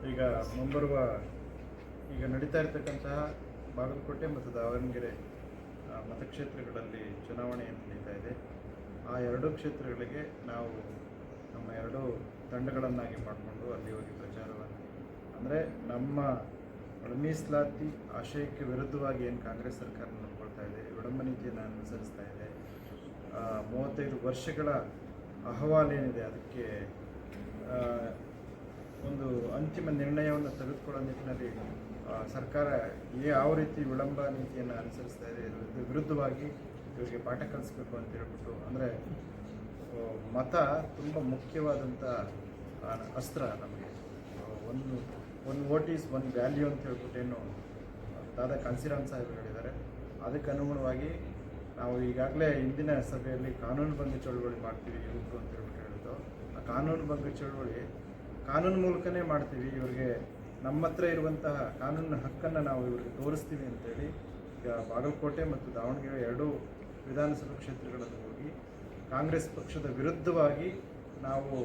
ಈಗ ಮುಂಬರುವ ಈಗ ನಡೀತಾ ಇರತಕ್ಕಂತಹ ಬಾಗಲಕೋಟೆ ಮತ್ತು ದಾವಣಗೆರೆ ಮತಕ್ಷೇತ್ರಗಳಲ್ಲಿ ಚುನಾವಣೆಯನ್ನು ನಡೀತಾ ಇದೆ. ಆ ಎರಡೂ ಕ್ಷೇತ್ರಗಳಿಗೆ ನಾವು ನಮ್ಮ ಎರಡೂ ತಂಡಗಳನ್ನಾಗಿ ಮಾಡಿಕೊಂಡು ಅಲ್ಲಿ ಹೋಗಿ ಪ್ರಚಾರವನ್ನು ಅಂದರೆ ನಮ್ಮ ಮೀಸಲಾತಿ ಆಶಯಕ್ಕೆ ವಿರುದ್ಧವಾಗಿ ಏನು ಕಾಂಗ್ರೆಸ್ ಸರ್ಕಾರ ನೋಡ್ಕೊಳ್ತಾ ಇದೆ, ವಿಡಂಬ ನೀತಿಯನ್ನು ಅನುಸರಿಸ್ತಾ ಇದೆ, 35 ವರ್ಷಗಳ ಅಹವಾಲೇನಿದೆ ಅದಕ್ಕೆ ಒಂದು ಅಂತಿಮ ನಿರ್ಣಯವನ್ನು ತೆಗೆದುಕೊಳ್ಳೋ ನಿಟ್ಟಿನಲ್ಲಿ ಸರ್ಕಾರ ಯಾವ ರೀತಿ ವಿಳಂಬ ನೀತಿಯನ್ನು ಅನುಸರಿಸ್ತಾ ಇದೆ, ಇದರ ವಿರುದ್ಧವಾಗಿ ಇವರಿಗೆ ಪಾಠ ಕಲಿಸ್ಬೇಕು ಅಂತ ಹೇಳ್ಬಿಟ್ಟು, ಅಂದರೆ ಮತ ತುಂಬ ಮುಖ್ಯವಾದಂಥ ಅಸ್ತ್ರ ನಮಗೆ. One vote is one value ಅಂತ ಹೇಳ್ಬಿಟ್ಟೇನು ದಾದಾ ಕಾನ್ಸಿರಾಮ್ ಸಾಹೇಬರು ಹೇಳಿದ್ದಾರೆ. ಅದಕ್ಕೆ ಅನುಗುಣವಾಗಿ ನಾವು ಈಗಾಗಲೇ ಇಂದಿನ ಸಭೆಯಲ್ಲಿ ಕಾನೂನು ಭಂಗ ಚಳುವಳಿ ಮಾಡ್ತೀವಿ ಯುವಕರು ಅಂತ ಹೇಳ್ಬಿಟ್ಟು ಹೇಳಿದ್ದು. ಆ ಕಾನೂನು ಭಂಗ ಚಳುವಳಿ ಕಾನೂನು ಮೂಲಕನೇ ಮಾಡ್ತೀವಿ, ಇವರಿಗೆ ನಮ್ಮ ಹತ್ರ ಇರುವಂತಹ ಕಾನೂನಿನ ಹಕ್ಕನ್ನು ನಾವು ಇವರಿಗೆ ತೋರಿಸ್ತೀವಿ ಅಂತೇಳಿ ಈಗ ಬಾಗಲಕೋಟೆ ಮತ್ತು ದಾವಣಗೆರೆ ಎರಡೂ ವಿಧಾನಸಭಾ ಕ್ಷೇತ್ರಗಳಲ್ಲಿ ಹೋಗಿ ಕಾಂಗ್ರೆಸ್ ಪಕ್ಷದ ವಿರುದ್ಧವಾಗಿ ನಾವು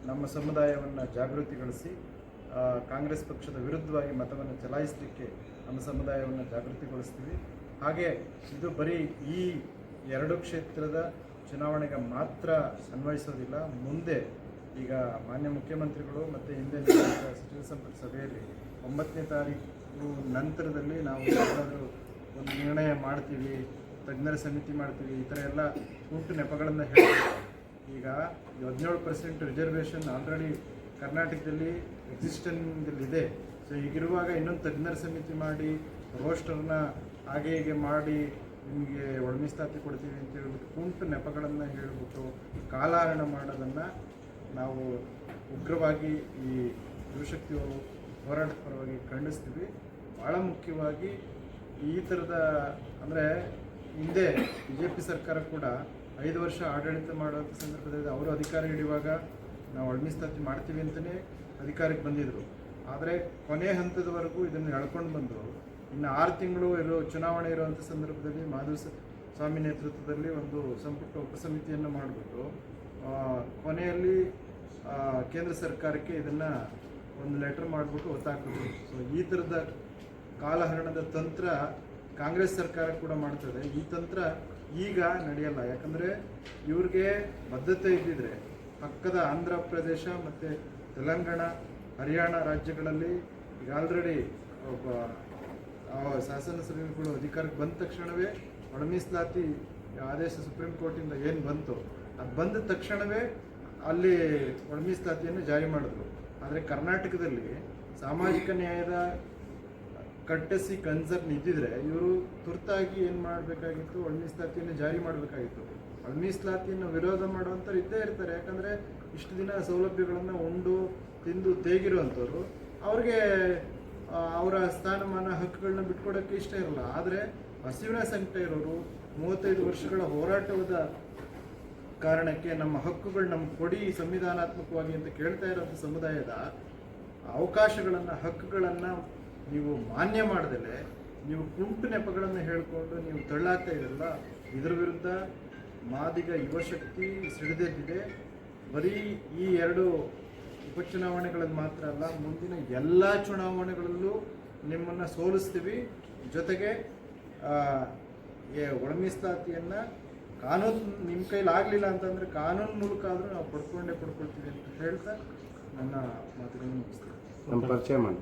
ನಮ್ಮ ಸಮುದಾಯವನ್ನು ಜಾಗೃತಿಗೊಳಿಸಿ ಕಾಂಗ್ರೆಸ್ ಪಕ್ಷದ ವಿರುದ್ಧವಾಗಿ ಮತವನ್ನು ಚಲಾಯಿಸಲಿಕ್ಕೆ ನಮ್ಮ ಸಮುದಾಯವನ್ನು ಜಾಗೃತಿಗೊಳಿಸ್ತೀವಿ. ಹಾಗೆ ಇದು ಬರೀ ಈ ಎರಡು ಕ್ಷೇತ್ರದ ಚುನಾವಣೆಗೆ ಮಾತ್ರ ಅನ್ವಯಿಸೋದಿಲ್ಲ. ಮುಂದೆ ಈಗ ಮಾನ್ಯ ಮುಖ್ಯಮಂತ್ರಿಗಳು ಮತ್ತು ಹಿಂದೆ ಸಚಿವ ಸಂಪುಟ ಸಭೆಯಲ್ಲಿ 9ನೇ ತಾರೀಕು ನಂತರದಲ್ಲಿ ನಾವು ಏನಾದರೂ ಒಂದು ನಿರ್ಣಯ ಮಾಡ್ತೀವಿ, ತಜ್ಞರ ಸಮಿತಿ ಮಾಡ್ತೀವಿ, ಈ ಥರ ಎಲ್ಲ ಕೂಟು ನೆಪಗಳನ್ನು ಹೇಳ್ತೀವಿ. ಈಗ 17% ರಿಸರ್ವೇಷನ್ ಆಲ್ರೆಡಿ ಕರ್ನಾಟಕದಲ್ಲಿ ಎಕ್ಸಿಸ್ಟೆನ್ಸಲ್ಲಿದೆ. ಸೊ ಹೀಗಿರುವಾಗ ಇನ್ನೊಂದು ತಜ್ಞರ ಸಮಿತಿ ಮಾಡಿ ರೋಸ್ಟರ್ನ ಹಾಗೆ ಹೀಗೆ ಮಾಡಿ ನಿಮಗೆ ಒಳಮೀಸಲಾತಿ ಕೊಡ್ತೀವಿ ಅಂತ ಹೇಳ್ಬಿಟ್ಟು ಕುಂಟು ನೆಪಗಳನ್ನು ಹೇಳಿಬಿಟ್ಟು ಕಾಲಹರಣ ಮಾಡೋದನ್ನು ನಾವು ಉಗ್ರವಾಗಿ ಈ ಯುವಶಕ್ತಿ ಹೋರಾಟದ ಪರವಾಗಿ ಖಂಡಿಸ್ತೀವಿ. ಭಾಳ ಮುಖ್ಯವಾಗಿ ಈ ಥರದ ಅಂದರೆ ಹಿಂದೆ BJP ಸರ್ಕಾರ ಕೂಡ 5 ವರ್ಷ ಆಡಳಿತ ಮಾಡುವಂಥ ಸಂದರ್ಭದಲ್ಲಿ ಅವರು ಅಧಿಕಾರ ಹಿಡಿಯುವಾಗ ನಾವು ಒಳಮೀಸಲಾತಿ ಮಾಡ್ತೀವಿ ಅಂತಲೇ ಅಧಿಕಾರಕ್ಕೆ ಬಂದಿದ್ದರು. ಆದರೆ ಕೊನೆ ಹಂತದವರೆಗೂ ಇದನ್ನು ಎಳ್ಕೊಂಡು ಬಂದರು. ಇನ್ನು 6 ತಿಂಗಳು ಚುನಾವಣೆ ಇರುವಂಥ ಸಂದರ್ಭದಲ್ಲಿ ಮಾಧುಸ್ವಾಮಿ ನೇತೃತ್ವದಲ್ಲಿ ಒಂದು ಸಂಪುಟ ಉಪಸಮಿತಿಯನ್ನು ಮಾಡಿಬಿಟ್ಟು ಕೊನೆಯಲ್ಲಿ ಕೇಂದ್ರ ಸರ್ಕಾರಕ್ಕೆ ಇದನ್ನು ಒಂದು ಲೆಟರ್ ಮಾಡಿಬಿಟ್ಟು ಒತ್ತಾಕಿದ್ರು. ಸೊ ಈ ಥರದ ಕಾಲಹರಣದ ತಂತ್ರ ಕಾಂಗ್ರೆಸ್ ಸರ್ಕಾರ ಕೂಡ ಮಾಡ್ತದೆ. ಈ ತಂತ್ರ ಈಗ ನಡೆಯಲ್ಲ. ಯಾಕಂದರೆ ಇವ್ರಿಗೆ ಬದ್ಧತೆ ಇದ್ದಿದ್ರೆ ಪಕ್ಕದ ಆಂಧ್ರ ಪ್ರದೇಶ ಮತ್ತು ತೆಲಂಗಾಣ, ಹರಿಯಾಣ ರಾಜ್ಯಗಳಲ್ಲಿ ಈಗ ಆಲ್ರೆಡಿ ಒಬ್ಬ ಶಾಸನ ಸಭೆಗಳು ಅಧಿಕಾರಕ್ಕೆ ಬಂದ ತಕ್ಷಣವೇ ಒಳಮೀಸಲಾತಿ ಆದೇಶ ಸುಪ್ರೀಂ ಕೋರ್ಟಿಂದ ಏನು ಬಂತು ಅದು ಬಂದ ತಕ್ಷಣವೇ ಅಲ್ಲಿ ಒಳಮೀಸಲಾತಿಯನ್ನು ಜಾರಿ ಮಾಡಿದ್ರು. ಆದರೆ ಕರ್ನಾಟಕದಲ್ಲಿ ಸಾಮಾಜಿಕ ನ್ಯಾಯದ ಕಟ್ಟಸಿ ಕನ್ಸರ್ನ್ ಇದ್ದಿದ್ರೆ ಇವರು ತುರ್ತಾಗಿ ಏನು ಮಾಡಬೇಕಾಗಿತ್ತು, ಒಳಮೀಸಲಾತಿಯನ್ನು ಜಾರಿ ಮಾಡಬೇಕಾಗಿತ್ತು. ಒಳಮೀಸಲಾತಿಯನ್ನು ವಿರೋಧ ಮಾಡುವಂಥವ್ರು ಇದ್ದೇ ಇರ್ತಾರೆ. ಯಾಕಂದರೆ ಇಷ್ಟು ದಿನ ಸೌಲಭ್ಯಗಳನ್ನು ಉಂಡು ತಿಂದು ತೇಗಿರುವಂಥವ್ರು ಅವ್ರಿಗೆ ಅವರ ಸ್ಥಾನಮಾನ ಹಕ್ಕುಗಳನ್ನ ಬಿಟ್ಕೊಡೋಕ್ಕೆ ಇಷ್ಟ ಇರಲ್ಲ. ಆದರೆ ಹಸಿವಿನ ಸಂಕಟ ಇರೋರು 35 ವರ್ಷಗಳ ಹೋರಾಟದ ಕಾರಣಕ್ಕೆ ನಮ್ಮ ಹಕ್ಕುಗಳು ನಮ್ಗೆ ಕೊಡಿ ಸಂವಿಧಾನಾತ್ಮಕವಾಗಿ ಅಂತ ಕೇಳ್ತಾ ಇರೋಂಥ ಸಮುದಾಯದ ಅವಕಾಶಗಳನ್ನು, ಹಕ್ಕುಗಳನ್ನು ನೀವು ಮಾನ್ಯ ಮಾಡದಲೆ ನೀವು ಕುಂಟು ನೆಪಗಳನ್ನು ಹೇಳಿಕೊಂಡು ನೀವು ತಳ್ಳಾಗ್ತಾ ಇರಲ್ಲ. ಇದರ ವಿರುದ್ಧ ಮಾದಿಗ ಯುವಶಕ್ತಿ ಸಿಡಿದೆದ್ದಿದೆ. ಬರೀ ಈ 2 ಉಪಚುನಾವಣೆಗಳಲ್ಲಿ ಮಾತ್ರ ಅಲ್ಲ, ಮುಂದಿನ ಎಲ್ಲ ಚುನಾವಣೆಗಳಲ್ಲೂ ನಿಮ್ಮನ್ನು ಸೋಲಿಸ್ತೀವಿ. ಜೊತೆಗೆ ಒಳಮೀಸಲಾತಿಯನ್ನು ಕಾನೂನು ನಿಮ್ಮ ಕೈಲಿ ಆಗಲಿಲ್ಲ ಅಂತಂದರೆ ಕಾನೂನು ಮೂಲಕ ಆದರೂ ನಾವು ಪಡ್ಕೊಳ್ತೀವಿ ಅಂತ ಹೇಳ್ತಾ ನನ್ನ ಮಾತುಗಳನ್ನು ಮುಗಿಸ್ತೀವಿ. ಪರಿಚಯ ಮಾಡಿ.